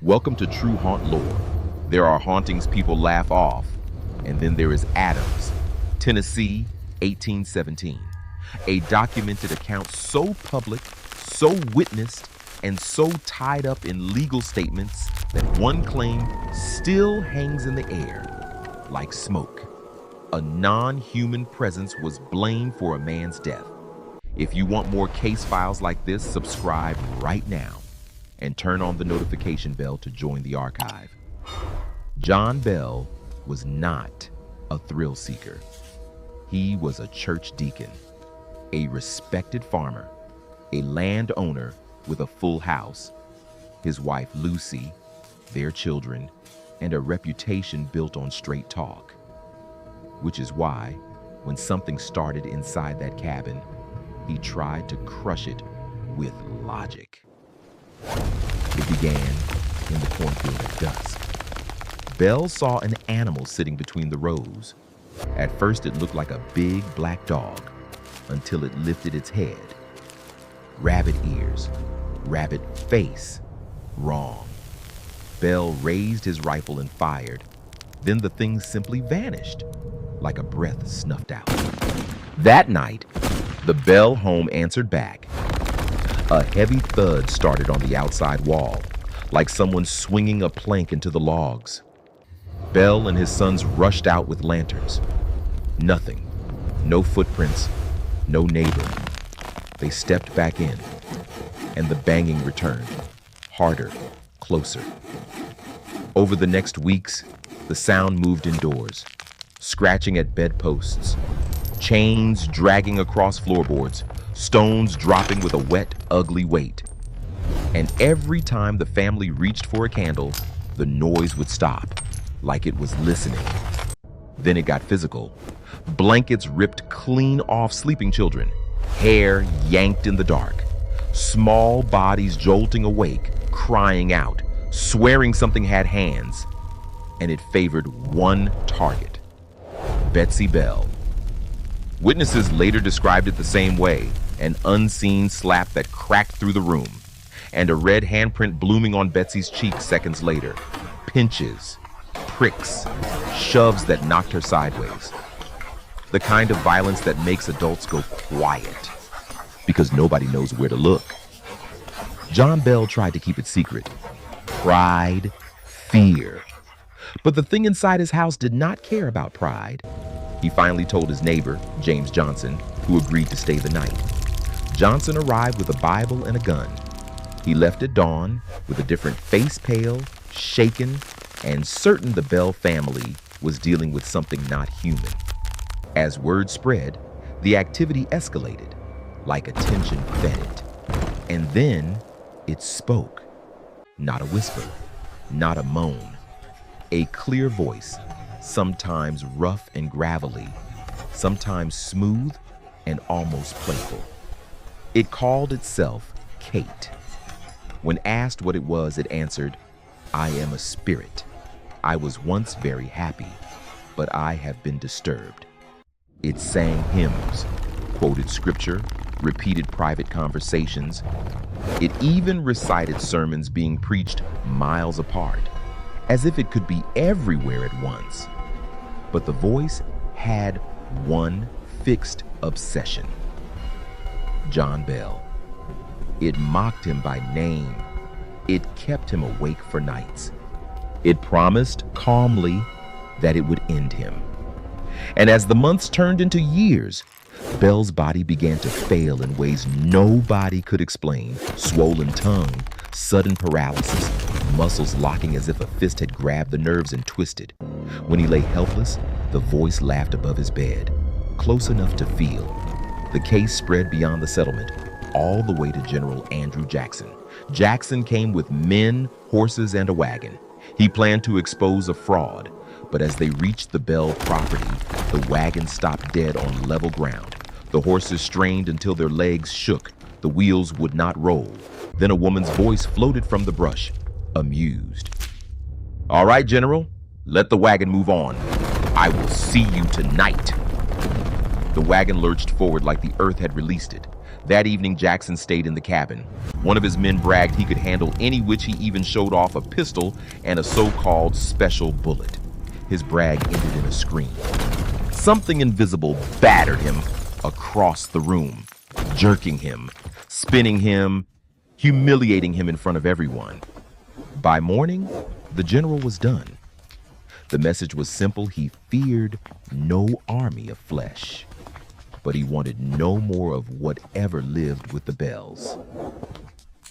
Welcome to True Haunt Lore. There are hauntings people laugh off, and then there is Adams, Tennessee, 1817. A documented account so public, so witnessed, and so tied up in legal statements that one claim still hangs in the air like smoke. A non-human presence was blamed for a man's death. If you want more case files like this, subscribe right now and turn on the notification bell to join the archive. John Bell was not a thrill seeker. He was a church deacon, a respected farmer, a landowner with a full house, his wife Lucy, their children, and a reputation built on straight talk. Which is why, when something started inside that cabin, he tried to crush it with logic. It began in the cornfield at dusk. Bell saw an animal sitting between the rows. At first it looked like a big black dog, until it lifted its head. Rabbit ears, rabbit face. Wrong. Bell raised his rifle and fired. Then the thing simply vanished, like a breath snuffed out. That night, the Bell home answered back. A heavy thud started on the outside wall, like someone swinging a plank into the logs. Bell and his sons rushed out with lanterns. Nothing. No footprints. No neighbor. They stepped back in, and the banging returned. Harder, closer. Over the next weeks, the sound moved indoors, scratching at bedposts, chains dragging across floorboards, stones dropping with a wet, ugly weight. And every time the family reached for a candle, the noise would stop, like it was listening. Then it got physical. Blankets ripped clean off sleeping children, hair yanked in the dark, small bodies jolting awake, crying out, swearing something had hands. And it favored one target, Betsy Bell. Witnesses later described it the same way, an unseen slap that cracked through the room, and a red handprint blooming on Betsy's cheek seconds later. Pinches, pricks, shoves that knocked her sideways. The kind of violence that makes adults go quiet, because nobody knows where to look. John Bell tried to keep it secret. Pride, fear. But the thing inside his house did not care about pride. He finally told his neighbor, James Johnson, who agreed to stay the night. Johnson arrived with a Bible and a gun. He left at dawn with a different face pale, shaken, and certain the Bell family was dealing with something not human. As word spread, the activity escalated, like attention fed it. And then it spoke. Not a whisper, not a moan. A clear voice, sometimes rough and gravelly, sometimes smooth and almost playful. It called itself Kate. When asked what it was, it answered, "I am a spirit. I was once very happy, but I have been disturbed." It sang hymns, quoted scripture, repeated private conversations. It even recited sermons being preached miles apart, as if it could be everywhere at once. But the voice had one fixed obsession: John Bell. It mocked him by name. It kept him awake for nights. It promised calmly that it would end him. And as the months turned into years, Bell's body began to fail in ways nobody could explain. Swollen tongue, sudden paralysis, muscles locking as if a fist had grabbed the nerves and twisted. When he lay helpless, the voice laughed above his bed, close enough to feel. The case spread beyond the settlement, all the way to General Andrew Jackson. Jackson came with men, horses, and a wagon. He planned to expose a fraud, but as they reached the Bell property, the wagon stopped dead on level ground. The horses strained until their legs shook. The wheels would not roll. Then a woman's voice floated from the brush, amused. "All right, General, let the wagon move on. I will see you tonight." The wagon lurched forward like the earth had released it. That evening, Jackson stayed in the cabin. One of his men bragged he could handle any witch. He even showed off a pistol and a so-called special bullet. His brag ended in a scream. Something invisible battered him across the room, jerking him, spinning him, humiliating him in front of everyone. By morning, the general was done. The message was simple. He feared no army of flesh, but he wanted no more of whatever lived with the Bells.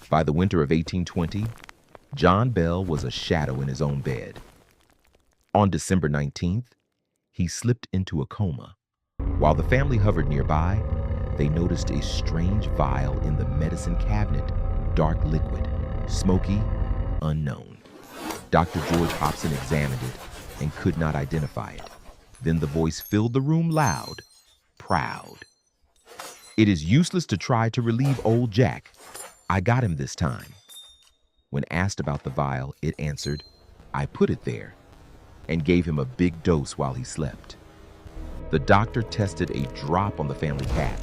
By the winter of 1820, John Bell was a shadow in his own bed. On December 19th, he slipped into a coma. While the family hovered nearby, they noticed a strange vial in the medicine cabinet, dark liquid, smoky, unknown. Dr. George Hobson examined it and could not identify it. Then the voice filled the room loud, proud. "It is useless to try to relieve old Jack. I got him this time." When asked about the vial, it answered, "I put it there," and gave him a big dose while he slept. The doctor tested a drop on the family cat.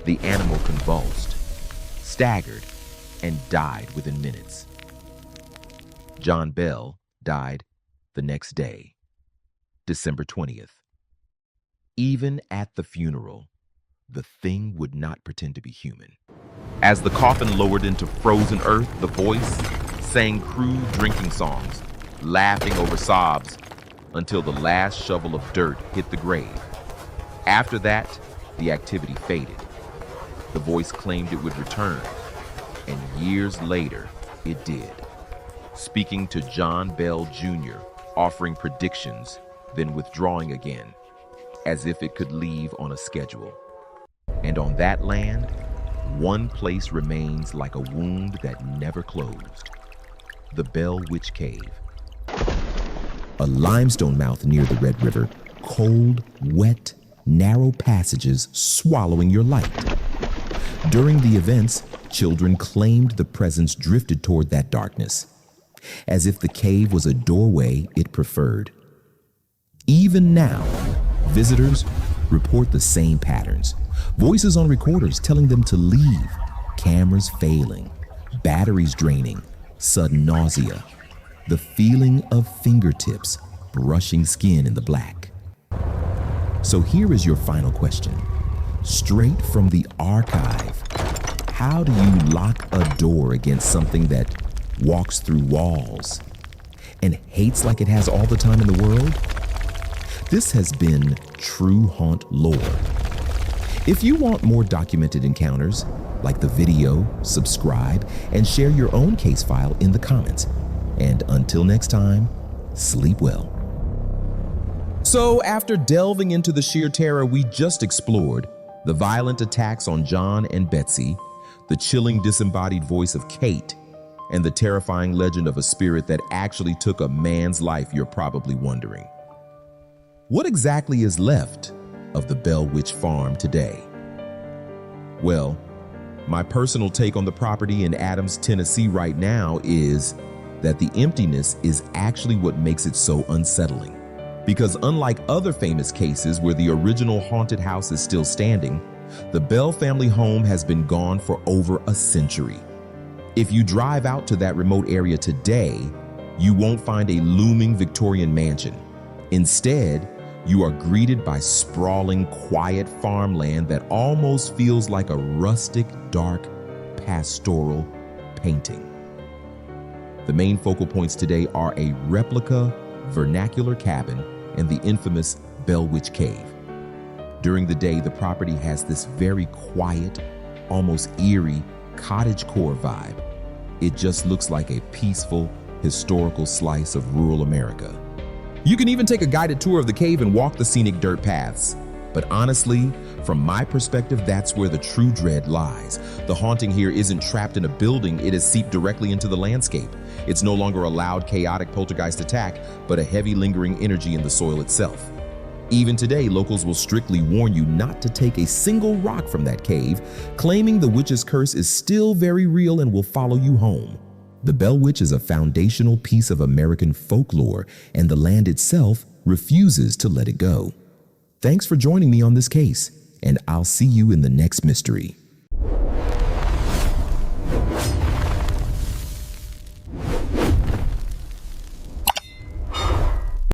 The animal convulsed, staggered, and died within minutes. John Bell died the next day, December 20th. Even at the funeral, the thing would not pretend to be human. As the coffin lowered into frozen earth, the voice sang crude drinking songs, laughing over sobs until the last shovel of dirt hit the grave. After that, the activity faded. The voice claimed it would return, and years later, it did, speaking to John Bell Jr., offering predictions, then withdrawing again, as if it could leave on a schedule. And on that land, one place remains like a wound that never closed: the Bell Witch Cave. A limestone mouth near the Red River, cold, wet, narrow passages swallowing your light. During the events, children claimed the presence drifted toward that darkness, as if the cave was a doorway it preferred. Even now, visitors report the same patterns. Voices on recorders telling them to leave, cameras failing, batteries draining, sudden nausea, the feeling of fingertips brushing skin in the black. So here is your final question. Straight from the archive, how do you lock a door against something that walks through walls and hates like it has all the time in the world? This has been True Haunt Lore. If you want more documented encounters, like the video, subscribe, and share your own case file in the comments. And until next time, sleep well. So after delving into the sheer terror we just explored, the violent attacks on John and Betsy, the chilling disembodied voice of Kate, and the terrifying legend of a spirit that actually took a man's life, you're probably wondering, what exactly is left of the Bell Witch Farm today? Well, my personal take on the property in Adams, Tennessee right now is that the emptiness is actually what makes it so unsettling. Because unlike other famous cases where the original haunted house is still standing, the Bell family home has been gone for over a century. If you drive out to that remote area today, you won't find a looming Victorian mansion. Instead, you are greeted by sprawling, quiet farmland that almost feels like a rustic, dark, pastoral painting. The main focal points today are a replica vernacular cabin and the infamous Bell Witch Cave. During the day, the property has this very quiet, almost eerie cottagecore vibe. It just looks like a peaceful, historical slice of rural America. You can even take a guided tour of the cave and walk the scenic dirt paths. But honestly, from my perspective, that's where the true dread lies. The haunting here isn't trapped in a building, it is seeped directly into the landscape. It's no longer a loud, chaotic poltergeist attack, but a heavy, lingering energy in the soil itself. Even today, locals will strictly warn you not to take a single rock from that cave, claiming the witch's curse is still very real and will follow you home. The Bell Witch is a foundational piece of American folklore, and the land itself refuses to let it go. Thanks for joining me on this case, and I'll see you in the next mystery.